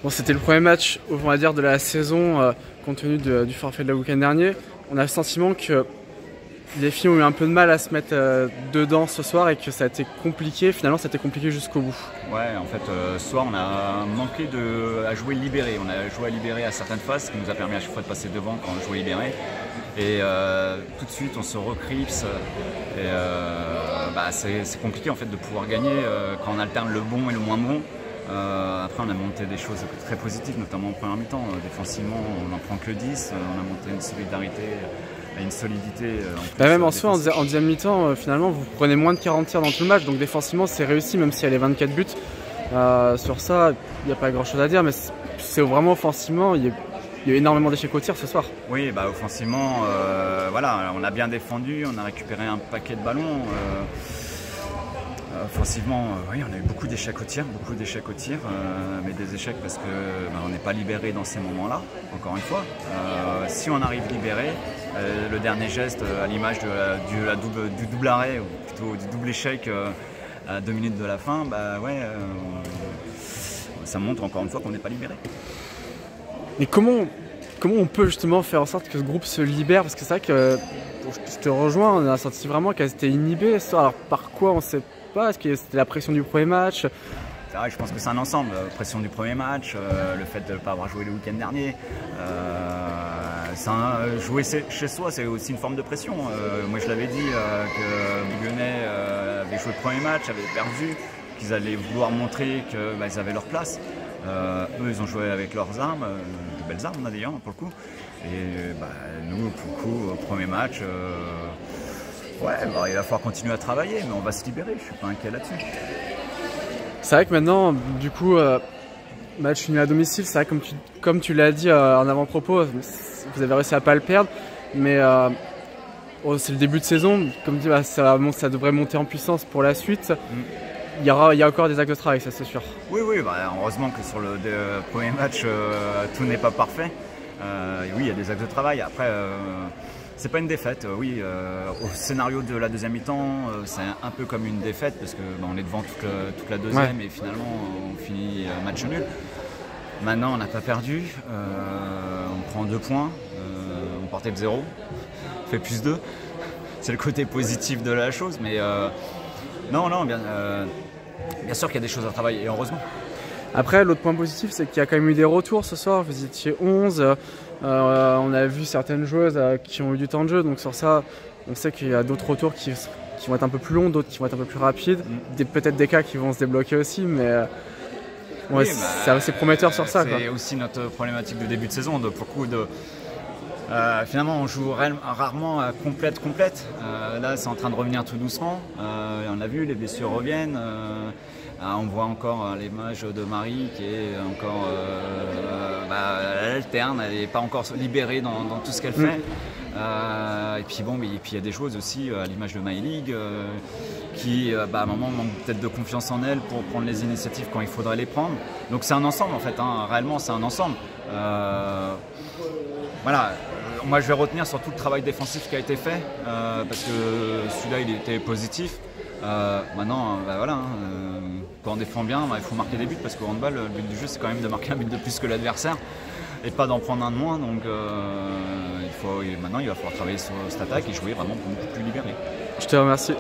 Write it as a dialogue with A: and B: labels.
A: Bon, c'était le premier match, on va dire, de la saison, compte tenu du forfait de la week-end dernier. On a le sentiment que les filles ont eu un peu de mal à se mettre dedans ce soir et que ça a été compliqué. Finalement, ça a été compliqué jusqu'au bout.
B: Ouais, en fait, ce soir, on a manqué à jouer libéré. On a joué à libéré à certaines phases, ce qui nous a permis à chaque fois de passer devant quand on jouait libéré. Et tout de suite, on se reclipse. Et c'est compliqué en fait de pouvoir gagner quand on alterne le bon et le moins bon. Après, on a monté des choses très positives, notamment en première mi-temps. Défensivement, on n'en prend que 10. On a monté une solidarité, une solidité.
A: Même en soi, en deuxième mi-temps, finalement, vous prenez moins de 40 tirs dans tout le match. Donc défensivement, c'est réussi, même s'il y a les 24 buts. Sur ça, il n'y a pas grand-chose à dire. Mais c'est vraiment offensivement, il y a eu énormément d'échecs au tir ce soir.
B: Oui, offensivement, voilà, on a bien défendu. On a récupéré un paquet de ballons. Offensivement, oui, on a eu beaucoup d'échecs au tir, mais des échecs parce que on n'est pas libéré dans ces moments-là, encore une fois. Si on arrive libéré, le dernier geste à l'image du double arrêt, ou plutôt du double échec à 2 minutes de la fin, ça montre encore une fois qu'on n'est pas libéré.
A: Mais comment on peut justement faire en sorte que ce groupe se libère? Parce que c'est vrai que, je te rejoins, on a senti vraiment qu'elles étaient inhibées. Alors par quoi, on sait pas. Est-ce que c'était la pression du premier match?
B: Je pense que c'est un ensemble. Pression du premier match, le fait de ne pas avoir joué le week-end dernier. Jouer chez soi, c'est aussi une forme de pression. Moi, je l'avais dit que Bouguenais avait joué le premier match, avait perdu, qu'ils allaient vouloir montrer qu'ils avaient leur place. Eux, ils ont joué avec leurs armes, de belles armes d'ailleurs, pour le coup. Et nous, pour le coup, au premier match, il va falloir continuer à travailler, mais on va se libérer, je ne suis pas inquiet là-dessus.
A: C'est vrai que maintenant, du coup, match nul à domicile, c'est vrai comme tu l'as dit en avant-propos, vous avez réussi à ne pas le perdre, mais c'est le début de saison, comme dit, ça devrait monter en puissance pour la suite. Il y a encore des actes de travail, ça c'est sûr.
B: Oui, heureusement que sur le premier match, tout n'est pas parfait. Oui, il y a des actes de travail. Après, c'est pas une défaite. Au scénario de la deuxième mi-temps, c'est un peu comme une défaite parce que on est devant toute la deuxième et finalement on finit match nul. Maintenant, on n'a pas perdu. On prend 2 points. On partait de 0. On fait plus 2. C'est le côté positif de la chose, mais bien sûr qu'il y a des choses à travailler, et heureusement.
A: Après, l'autre point positif, c'est qu'il y a quand même eu des retours ce soir. Vous étiez 11. On a vu certaines joueuses qui ont eu du temps de jeu. Donc sur ça, on sait qu'il y a d'autres retours qui vont être un peu plus longs, d'autres qui vont être un peu plus rapides. Peut-être des cas qui vont se débloquer aussi, mais c'est assez prometteur sur ça.
B: C'est aussi notre problématique de début de saison. Finalement, on joue rarement complète. Là, c'est en train de revenir tout doucement. On a vu, les blessures reviennent. On voit encore l'image de Marie qui est encore elle alterne, elle n'est pas encore libérée dans tout ce qu'elle fait. Et puis il y a des choses aussi à l'image de My League qui à un moment manque peut-être de confiance en elle pour prendre les initiatives quand il faudrait les prendre. Donc c'est un ensemble en fait, réellement c'est un ensemble. Moi je vais retenir sur tout le travail défensif qui a été fait parce que celui-là il était positif. Maintenant, quand on défend bien, il faut marquer des buts parce qu'au handball, le but du jeu c'est quand même de marquer un but de plus que l'adversaire et pas d'en prendre un de moins. Donc maintenant il va falloir travailler sur cette attaque et jouer vraiment beaucoup plus libéré.
A: Je te remercie.